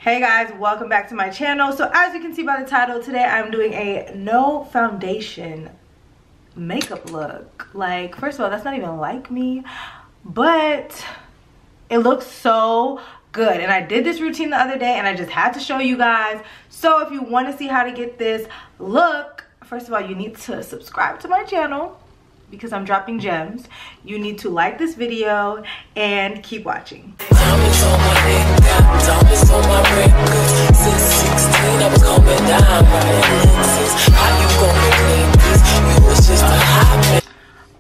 Hey guys, welcome back to my channel. So as you can see by the title, today I'm doing a no foundation makeup look. Like, first of all, that's not even like me, but it looks so good. And I did this routine the other day and I just had to show you guys. So if you want to see how to get this look, first of all, you need to subscribe to my channel because I'm dropping gems. You need to like this video and keep watching.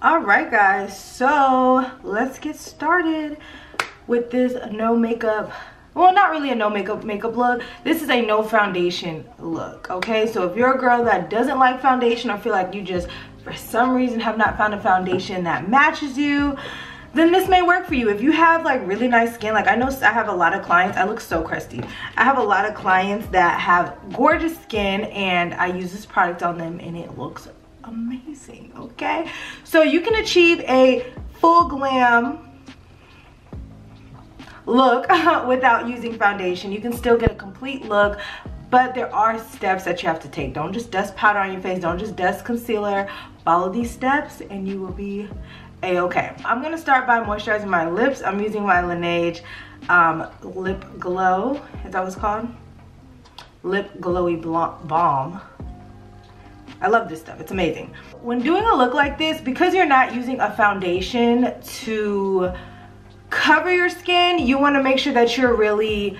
Alright guys, so let's get started with this no makeup, well, not really a no makeup look. This is a no foundation look, okay? So if you're a girl that doesn't like foundation or feel like you just for some reason have not found a foundation that matches you, then this may work for you. If you have like really nice skin, like I know I have a lot of clients, I look so crusty. I have a lot of clients that have gorgeous skin and I use this product on them and it looks amazing, okay? So you can achieve a full glam look without using foundation. You can still get a complete look, but there are steps that you have to take. Don't just dust powder on your face, don't just dust concealer. Follow these steps and you will be a-okay. I'm gonna start by moisturizing my lips. I'm using my Laneige lip glow, is that what it's called? Lip glowy balm. I love this stuff, it's amazing. When doing a look like this, because you're not using a foundation to cover your skin, you want to make sure that you're really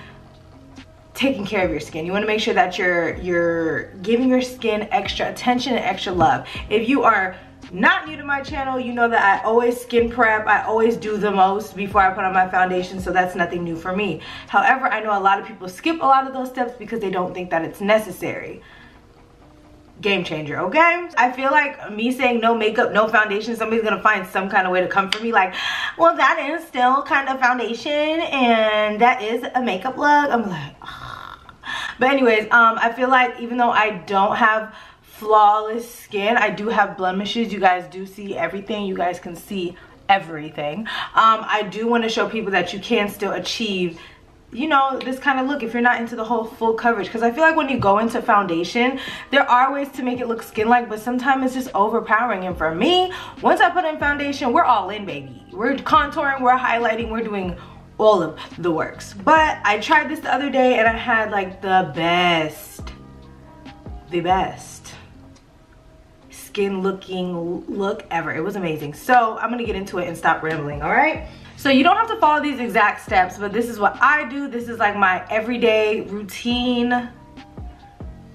taking care of your skin. You want to make sure that you're giving your skin extra attention and extra love. If you are not new to my channel, you know that I always skin prep. I always do the most before I put on my foundation, so that's nothing new for me. However, I know a lot of people skip a lot of those steps because they don't think that it's necessary. Game changer, okay? I feel like me saying no makeup, no foundation, somebody's gonna find some kind of way to come for me like, well, that is still kind of foundation and that is a makeup look. I'm like, oh. But anyways, I feel like even though I don't have flawless skin, I do have blemishes. You guys do see everything. You guys can see everything. I do want to show people that you can still achieve, you know, this kind of look if you're not into the whole full coverage, because I feel like when you go into foundation, there are ways to make it look skin-like, but sometimes it's just overpowering. And for me, once I put in foundation, we're all in, baby. We're contouring, we're highlighting, we're doing all of the works. But I tried this the other day and I had like the best skin looking look ever. It was amazing. So I'm gonna get into it and stop rambling, all right? So you don't have to follow these exact steps, but this is what I do. This is like my everyday routine,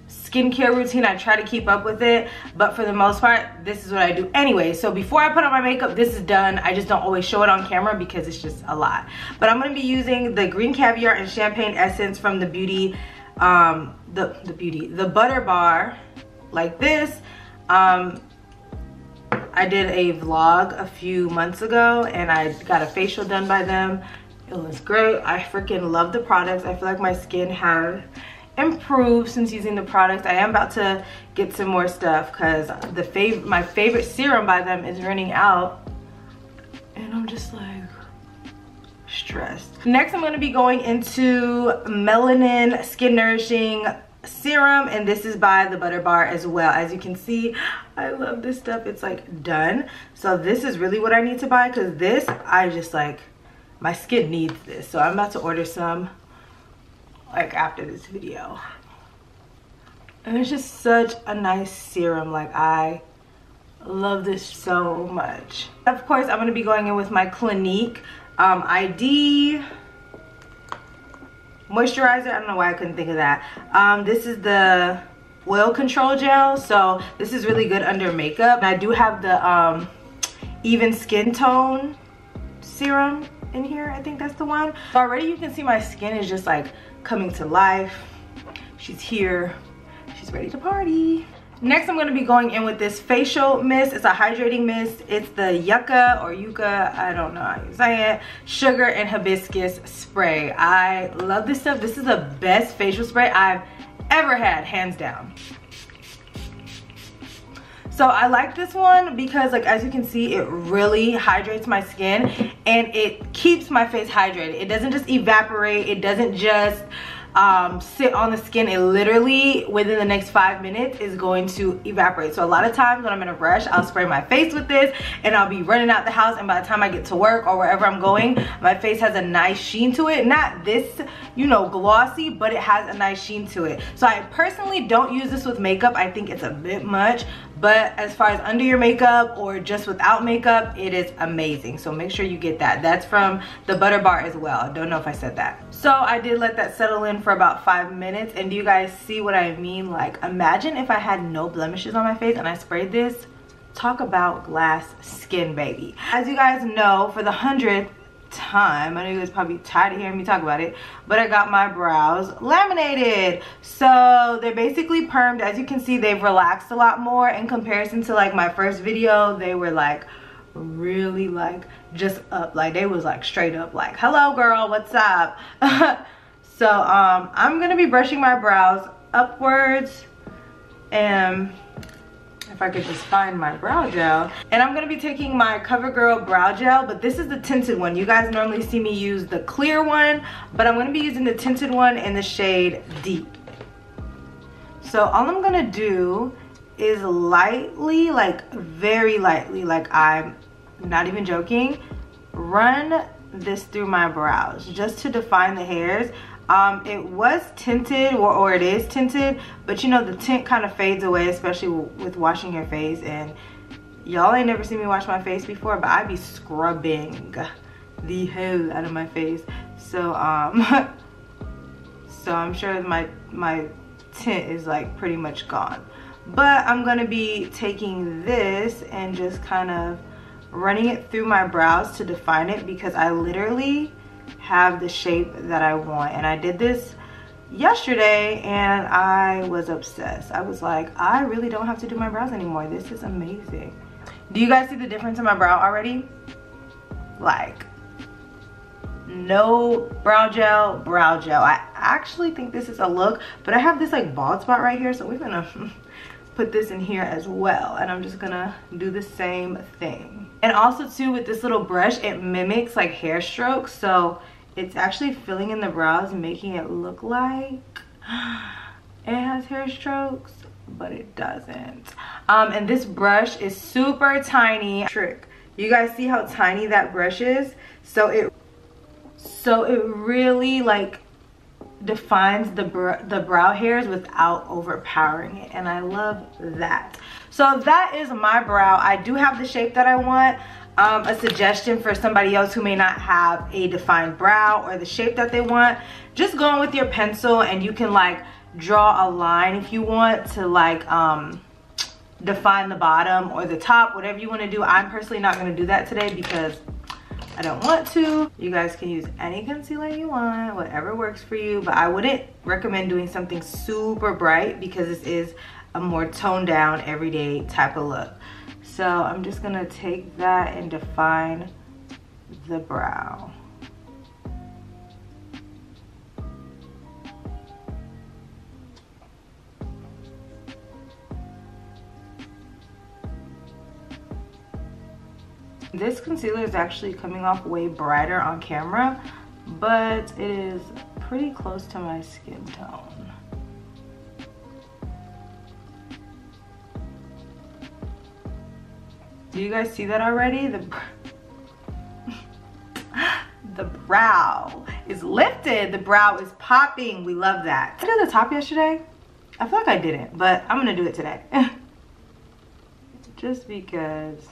skincare routine. I try to keep up with it, but for the most part, this is what I do anyway. So before I put on my makeup, this is done. I just don't always show it on camera because it's just a lot. But I'm gonna be using the green caviar and champagne essence from the beauty, the butter bar, like this. I did a vlog a few months ago and I got a facial done by them. It was great. I freaking love the products. I feel like my skin has improved since using the products. I am about to get some more stuff because my favorite serum by them is running out and I'm just like stressed. Next, I'm going to be going into Melanin Skin Nourishing Serum, and this is by the Butter Bar as well. As you can see, I love this stuff. It's like done. So this is really what I need to buy because this, I just like, my skin needs this. So I'm about to order some like after this video. And it's just such a nice serum. Like, I love this so much. Of course, I'm going to be going in with my Clinique ID moisturizer. I don't know why I couldn't think of that. This is the oil control gel, so this is really good under makeup. And I do have the even skin tone serum in here. I think that's the one. So already you can see my skin is just like coming to life. She's here, she's ready to party. Next, I'm going to be going in with this facial mist. It's a hydrating mist. It's the yucca or yucca, I don't know how you say it, sugar and hibiscus spray. I love this stuff. This is the best facial spray I've ever had, hands down. So I like this one because, like, as you can see, it really hydrates my skin and it keeps my face hydrated. It doesn't just evaporate. It doesn't just sit on the skin, it literally within the next 5 minutes is going to evaporate. So a lot of times when I'm in a rush, I'll spray my face with this and I'll be running out the house, and by the time I get to work or wherever I'm going, my face has a nice sheen to it. Not this, you know, glossy, but it has a nice sheen to it. So I personally don't use this with makeup. I think it's a bit much, but as far as under your makeup or just without makeup, it is amazing. So make sure you get that. That's from the Butter Bar as well. I don't know if I said that. So I did let that settle in for about 5 minutes, and do you guys see what I mean? Like, imagine if I had no blemishes on my face and I sprayed this. Talk about glass skin, baby. As you guys know, for the 100th time, I know you guys probably tired of hearing me talk about it, but I got my brows laminated. So they're basically permed. As you can see, they've relaxed a lot more in comparison to like my first video. They were like really like just up, like they was like straight up like, hello girl, what's up? So I'm gonna be brushing my brows upwards, and if I could just find my brow gel, and I'm gonna be taking my COVERGIRL brow gel, but this is the tinted one. You guys normally see me use the clear one, but I'm gonna be using the tinted one in the shade Deep. So all I'm gonna do is lightly, like very lightly, like I'm not even joking, run this through my brows just to define the hairs. It was tinted, or it is tinted, but you know the tint kind of fades away, especially with washing your face. And y'all ain't never seen me wash my face before, but I be scrubbing the hell out of my face. So so I'm sure my tint is like pretty much gone. But I'm gonna be taking this and just kind of running it through my brows to define it, because I literally have the shape that I want. And I did this yesterday and I was obsessed. I was like, I really don't have to do my brows anymore. This is amazing. Do you guys see the difference in my brow already? Like, no brow gel, brow gel. I actually think this is a look, but I have this like bald spot right here, so we're gonna put this in here as well, and I'm just gonna do the same thing. And also too, with this little brush, it mimics like hair strokes, so it's actually filling in the brows and making it look like it has hair strokes, but it doesn't. And this brush is super tiny. Trick, you guys see how tiny that brush is? So it really like defines the brow hairs without overpowering it, and I love that. So that is my brow. I do have the shape that I want. A suggestion for somebody else who may not have a defined brow or the shape that they want, just go in with your pencil and you can like draw a line if you want to like define the bottom or the top, whatever you want to do. I'm personally not going to do that today because I don't want to. You guys can use any concealer you want, whatever works for you, but I wouldn't recommend doing something super bright because this is a more toned down everyday type of look. So I'm just gonna take that and define the brow. This concealer is actually coming off way brighter on camera, but it is pretty close to my skin tone. Do you guys see that already? The brow is lifted. The brow is popping. We love that. Did I do the top yesterday? I feel like I didn't, but I'm gonna do it today. Just because.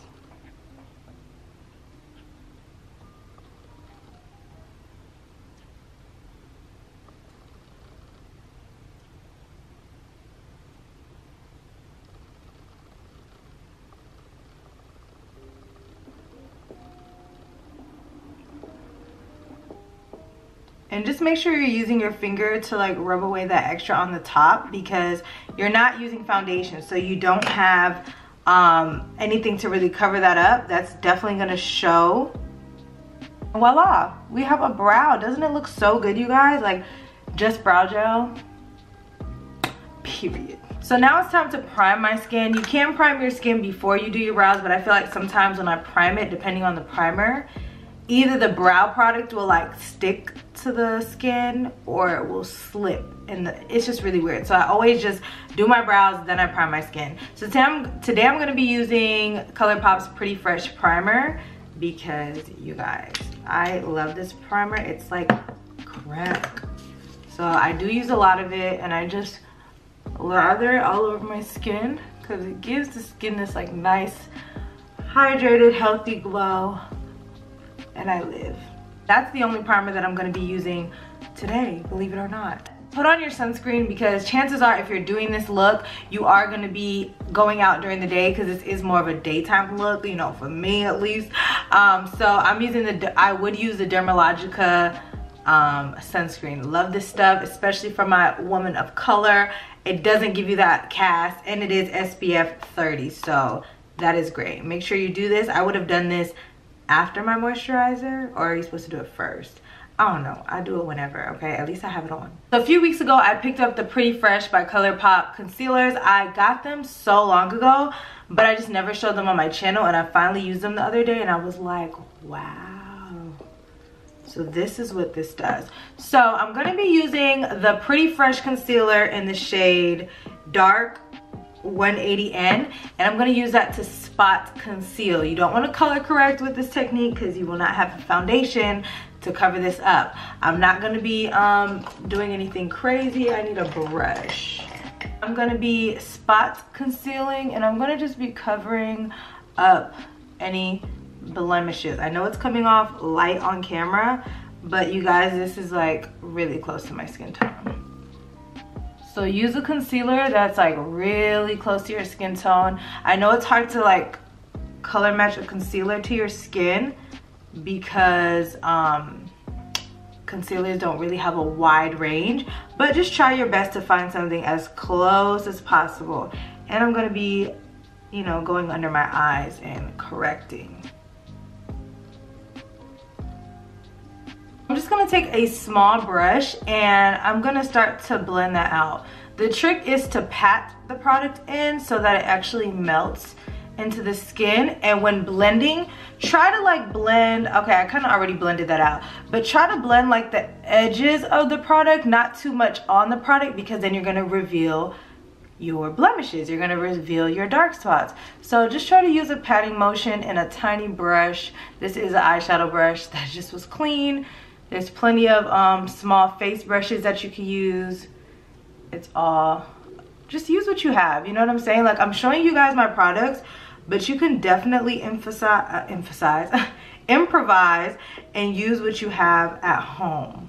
And just make sure you're using your finger to like rub away that extra on the top, because you're not using foundation, so you don't have anything to really cover that up. That's definitely gonna show. Voila, we have a brow. Doesn't it look so good, you guys? Like, just brow gel, period. So now it's time to prime my skin. You can prime your skin before you do your brows, but I feel like sometimes when I prime it, depending on the primer, either the brow product will like stick to the skin or it will slip, and it's just really weird. So I always just do my brows, then I prime my skin. So today I'm gonna be using ColourPop's Pretty Fresh Primer because you guys, I love this primer. It's like crack. So I do use a lot of it, and I just lather it all over my skin because it gives the skin this like nice, hydrated, healthy glow, and I live. That's the only primer that I'm gonna be using today, believe it or not. Put on your sunscreen because chances are if you're doing this look, you are gonna be going out during the day because this is more of a daytime look, you know, for me at least. So I'm using I would use the Dermalogica sunscreen. Love this stuff, especially for my woman of color. It doesn't give you that cast, and it is SPF 30, so that is great. Make sure you do this. I would have done this after my moisturizer, or are you supposed to do it first? I don't know. I do it whenever, okay? At least I have it on. So a few weeks ago, I picked up the Pretty Fresh by ColourPop concealers. I got them so long ago, but I just never showed them on my channel, and I finally used them the other day, and I was like, wow. So this is what this does. So I'm gonna be using the Pretty Fresh concealer in the shade Dark 180N, and I'm going to use that to spot conceal. You don't want to color correct with this technique because you will not have a foundation to cover this up. I'm not going to be doing anything crazy. I need a brush. I'm going to be spot concealing, and I'm going to just be covering up any blemishes. I know it's coming off light on camera, but you guys, this is like really close to my skin tone. So use a concealer that's like really close to your skin tone. I know it's hard to like color match a concealer to your skin because concealers don't really have a wide range, but just try your best to find something as close as possible. And I'm gonna be, you know, going under my eyes and correcting. I'm just gonna take a small brush and I'm gonna start to blend that out. The trick is to pat the product in so that it actually melts into the skin, and when blending, try to like blend, okay, I kind of already blended that out, but try to blend like the edges of the product, not too much on the product, because then you're gonna reveal your blemishes, you're gonna reveal your dark spots. So just try to use a patting motion in a tiny brush. This is an eyeshadow brush that just was clean. There's plenty of small face brushes that you can use. It's all, just use what you have, you know what I'm saying? Like, I'm showing you guys my products, but you can definitely improvise and use what you have at home.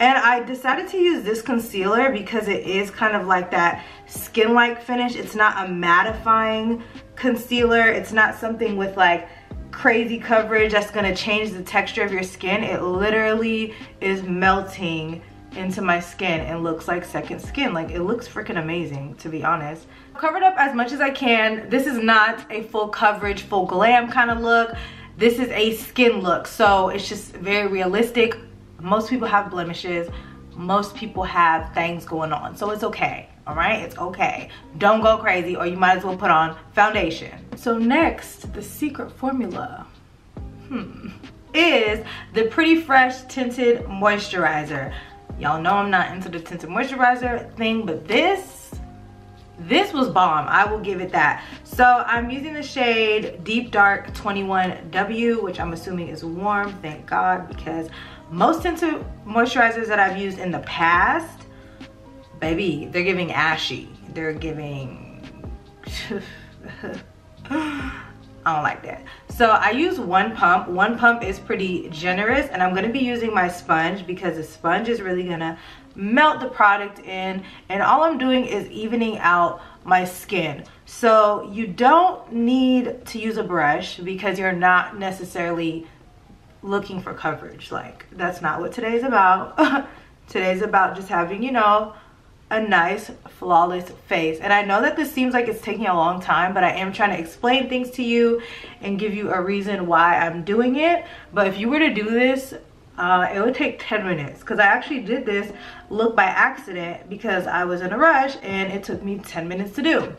And I decided to use this concealer because it is kind of like that skin-like finish. It's not a mattifying concealer. It's not something with like crazy coverage that's gonna change the texture of your skin. It literally is melting into my skin and looks like second skin. Like, it looks freaking amazing, to be honest. I've covered up as much as I can. This is not a full coverage, full glam kind of look. This is a skin look, so it's just very realistic. Most people have blemishes. Most people have things going on, so it's okay. All right, it's okay. Don't go crazy, or you might as well put on foundation. So next, the secret formula is the Pretty Fresh Tinted Moisturizer. Y'all know I'm not into the tinted moisturizer thing, but this was bomb. I will give it that. So I'm using the shade Deep Dark 21W, which I'm assuming is warm, thank God, because most tinted moisturizers that I've used in the past, baby, they're giving ashy. They're giving, I don't like that. So I use one pump. One pump is pretty generous, and I'm gonna be using my sponge because the sponge is really gonna melt the product in, and all I'm doing is evening out my skin. So you don't need to use a brush because you're not necessarily looking for coverage. Like, that's not what today's about. Today's about just having, you know, a nice flawless face. And I know that this seems like it's taking a long time, but I am trying to explain things to you and give you a reason why I'm doing it. But if you were to do this, it would take 10 minutes, because I actually did this look by accident because I was in a rush and it took me 10 minutes to do.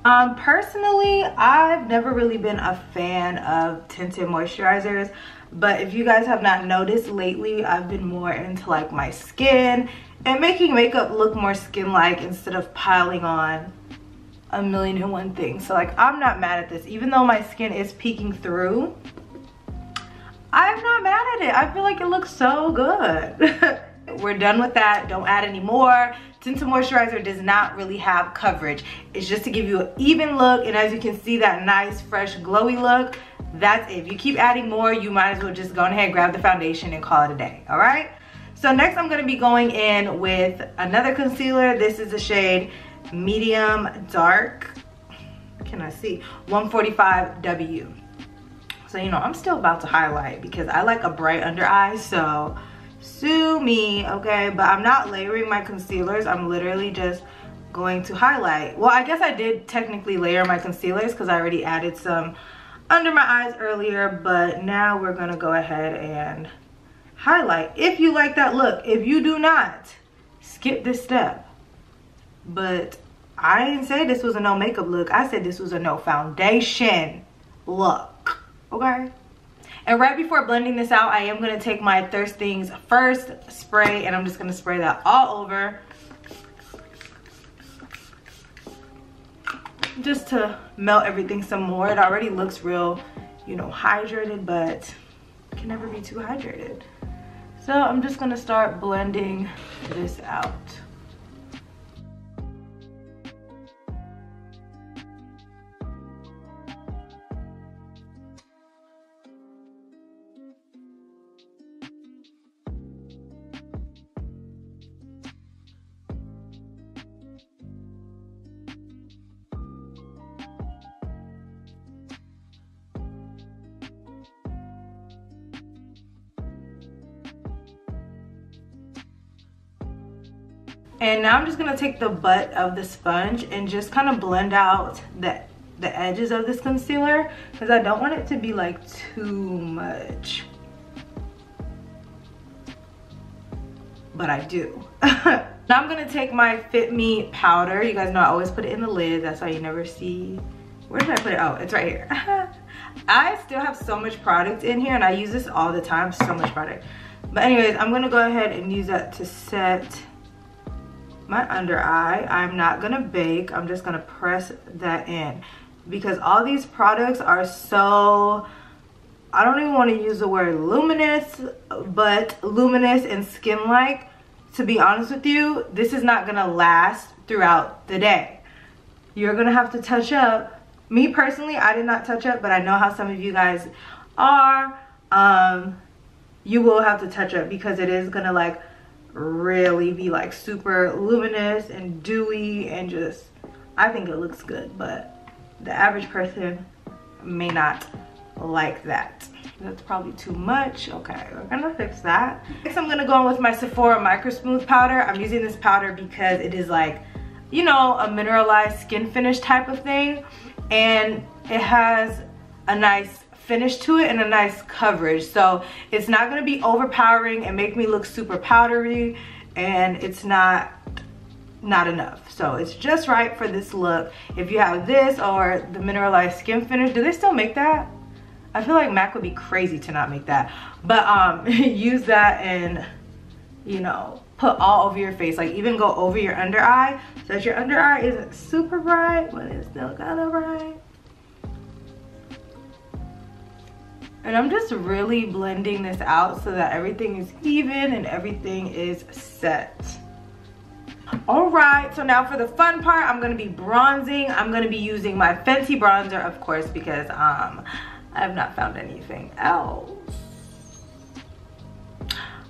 Personally, I've never really been a fan of tinted moisturizers, but if you guys have not noticed lately, I've been more into like my skin and making makeup look more skin-like instead of piling on a million and one things. So like, I'm not mad at this. Even though my skin is peeking through, I'm not mad at it. I feel like it looks so good. We're done with that. Don't add any more. Tinted moisturizer does not really have coverage. It's just to give you an even look, and as you can see, that nice fresh glowy look, that's it. If you keep adding more, you might as well just go ahead, grab the foundation and call it a day. All right, so next I'm going to be going in with another concealer. This is the shade medium dark, can I see, 145W. So you know, I'm still about to highlight because I like a bright under eye, so sue me, okay? But I'm not layering my concealers. I'm literally just going to highlight. Well, I guess I did technically layer my concealers because I already added some under my eyes earlier, but now we're gonna go ahead and highlight. If you like that look, if you do not, skip this step. But I didn't say this was a no makeup look. I said this was a no foundation look, okay? And right before blending this out, I am going to take my Thirst Things First spray, and I'm just going to spray that all over, just to melt everything some more. It already looks real, you know, hydrated, but it can never be too hydrated. So I'm just going to start blending this out. And now I'm just gonna take the butt of the sponge and just kind of blend out the edges of this concealer, because I don't want it to be like too much. But I do. Now I'm gonna take my Fit Me powder. You guys know I always put it in the lid. That's why you never see. Where did I put it? Oh, it's right here. I still have so much product in here, and I use this all the time. So much product. But anyways, I'm gonna go ahead and use that to set my under eye. I'm not gonna bake. I'm just gonna press that in, because all these products are so, I don't even want to use the word luminous, but luminous and skin-like. To be honest with you, this is not gonna last throughout the day. You're gonna have to touch up. Me personally, I did not touch up, but I know how some of you guys are. You will have to touch up, because it is gonna like really be like super luminous and dewy, and just, I think it looks good, but the average person may not like that. That's probably too much. Okay, we're gonna fix that. Next, I'm gonna go in with my Sephora Micro Smooth powder. I'm using this powder because it is like, you know, a mineralized skin finish type of thing, and it has a nice finish to it and a nice coverage, so it's not going to be overpowering and make me look super powdery, and it's not enough. So it's just right for this look. If you have this or the mineralized skin finish, do they still make that? I feel like MAC would be crazy to not make that, but use that, and you know, put all over your face, like even go over your under eye, so that your under eye isn't super bright but it's still kind of bright. And I'm just really blending this out so that everything is even and everything is set. All right, so now for the fun part, I'm gonna be bronzing. I'm gonna be using my Fenty bronzer, of course, because I have not found anything else.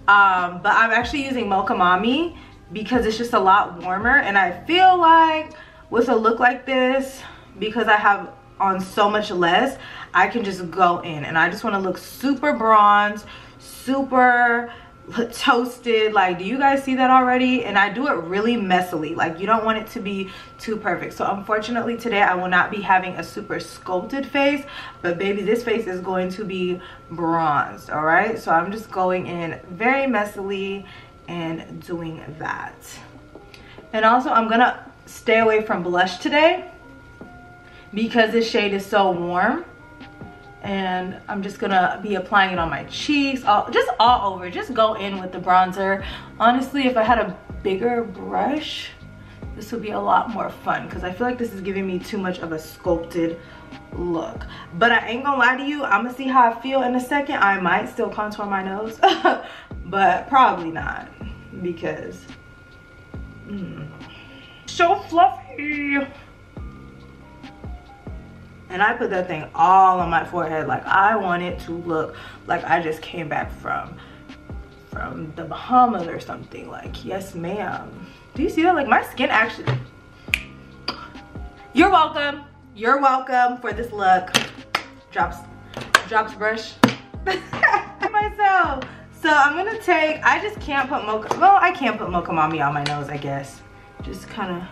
But I'm actually using Mocha Mami because it's just a lot warmer, and I feel like with a look like this, because I have on so much less, I can just go in, and I just want to look super bronze, super toasted. Like, do you guys see that already? And I do it really messily. Like, you don't want it to be too perfect. So unfortunately today I will not be having a super sculpted face, but baby, this face is going to be bronzed. All right, so I'm just going in very messily and doing that. And also, I'm gonna stay away from blush today because this shade is so warm. And I'm just gonna be applying it on my cheeks, just all over. Just go in with the bronzer. Honestly, if I had a bigger brush, this would be a lot more fun, because I feel like this is giving me too much of a sculpted look. But I ain't gonna lie to you, I'm gonna see how I feel in a second. I might still contour my nose, but probably not, because so fluffy. And I put that thing all on my forehead. Like, I want it to look like I just came back from the Bahamas or something. Like, yes ma'am. Do you see that? Like, my skin actually, you're welcome. You're welcome for this look. Drops brush. Myself. So I'm gonna take, I just can't put Mocha, well, I can't put Mocha Mami on my nose, I guess. Just kind of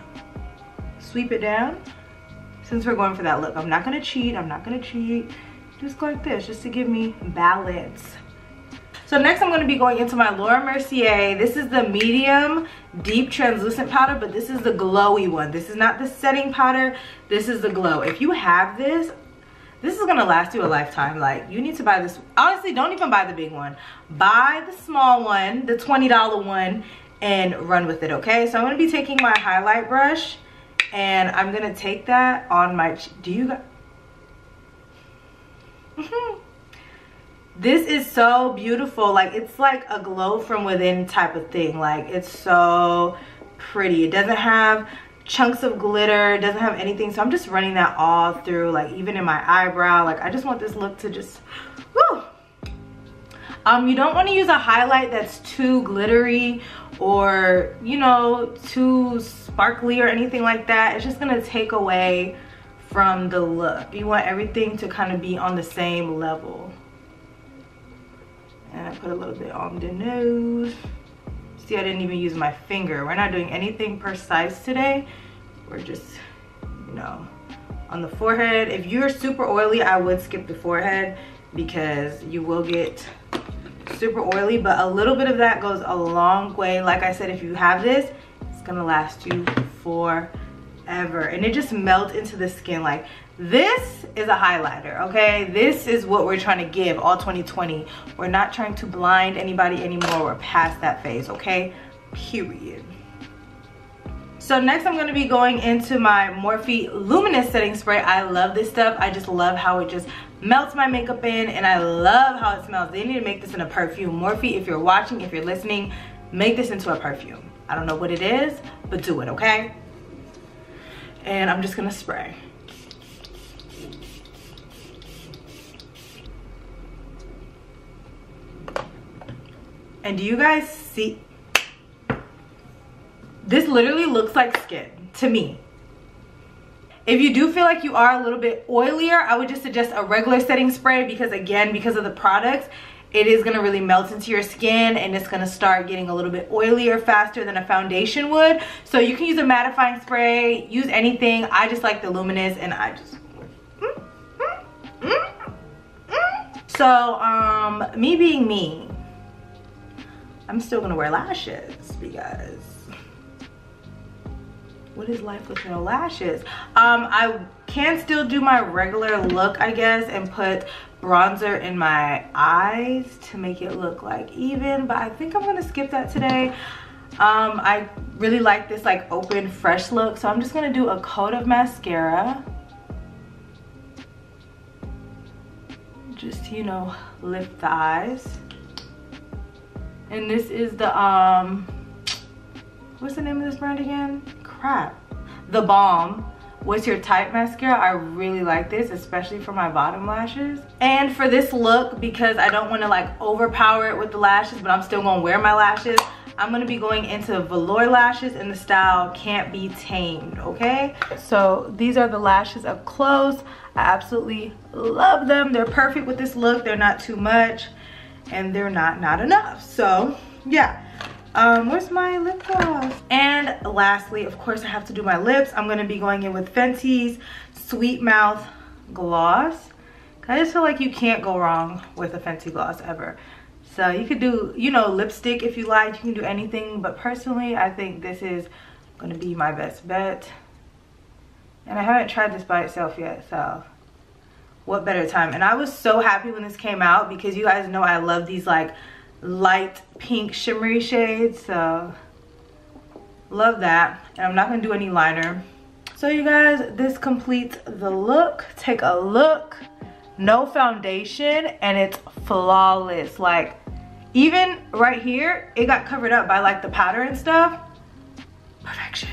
sweep it down. Since we're going for that look, I'm not gonna cheat. I'm not gonna cheat. Just go like this, just to give me balance. So next I'm gonna be going into my Laura Mercier. This is the medium deep translucent powder, but this is the glowy one. This is not the setting powder. This is the glow. If you have this is gonna last you a lifetime. Like, you need to buy this. Honestly, don't even buy the big one. Buy the small one, the $20 one, and run with it, okay? So I'm gonna be taking my highlight brush, and I'm gonna take that on my, do you guys? This is so beautiful. Like, it's like a glow from within type of thing. Like, it's so pretty. It doesn't have chunks of glitter, it doesn't have anything. So I'm just running that all through, like even in my eyebrow. Like, I just want this look to just, woo. You don't want to use a highlight that's too glittery or, you know, too sparkly or anything like that. It's just gonna take away from the look. You want everything to kind of be on the same level. And I put a little bit on the nose. See, I didn't even use my finger. We're not doing anything precise today. We're just, you know, on the forehead. If you're super oily, I would skip the forehead because you will get super oily, but a little bit of that goes a long way. Like I said, if you have this, it's gonna last you forever, and it just melts into the skin. Like, this is a highlighter, okay? This is what we're trying to give all 2020. We're not trying to blind anybody anymore. We're past that phase, okay? Period. So next I'm gonna be going into my Morphe Luminous Setting Spray. I love this stuff. I just love how it just melts my makeup in, and I love how it smells. They need to make this in a perfume. Morphe, if you're watching, if you're listening, make this into a perfume. I don't know what it is, but do it, okay? And I'm just gonna spray. And do you guys see? This literally looks like skin to me. If you do feel like you are a little bit oilier, I would just suggest a regular setting spray, because again, because of the products, it is gonna really melt into your skin and it's gonna start getting a little bit oilier faster than a foundation would. So you can use a mattifying spray, use anything. I just like the Luminous, and I just, So, me being me, I'm still gonna wear lashes, because what is life with no lashes? I can still do my regular look, I guess, and put bronzer in my eyes to make it look like even, but I think I'm gonna skip that today. I really like this like open, fresh look, so I'm just gonna do a coat of mascara. Just, you know, lift the eyes. And this is the, what's the name of this brand again? Crap. The Balm. What's Your Type mascara. I really like this, especially for my bottom lashes. And for this look, because I don't want to like overpower it with the lashes, but I'm still gonna wear my lashes, I'm gonna be going into velour lashes in the style Can't Be Tamed, okay? So these are the lashes up close. I absolutely love them. They're perfect with this look. They're not too much, and they're not enough. So yeah, where's my lip gloss? And lastly, of course, I have to do my lips. I'm gonna be going in with Fenty's Sweet Mouth Gloss. I just feel like you can't go wrong with a Fenty gloss ever. So you could do, you know, lipstick if you like. You can do anything, but personally, I think this is gonna be my best bet. And I haven't tried this by itself yet, so what better time. And I was so happy when this came out because you guys know I love these like light pink shimmery shades, so love that. And I'm not gonna do any liner. So you guys, this completes the look. Take a look. No foundation and it's flawless. Like even right here, it got covered up by like the powder and stuff. Perfection,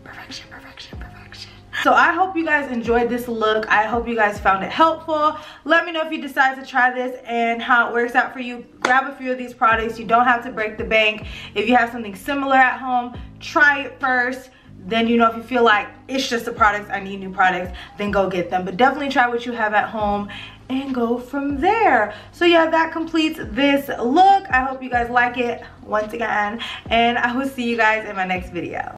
perfection, perfection, perfection. So I hope you guys enjoyed this look. I hope you guys found it helpful. Let me know if you decide to try this and how it works out for you. Grab a few of these products. You don't have to break the bank. If you have something similar at home, try it first. Then you know, if you feel like it's just the products, I need new products, then go get them. But definitely try what you have at home and go from there. So yeah, that completes this look. I hope you guys like it once again, and I will see you guys in my next video.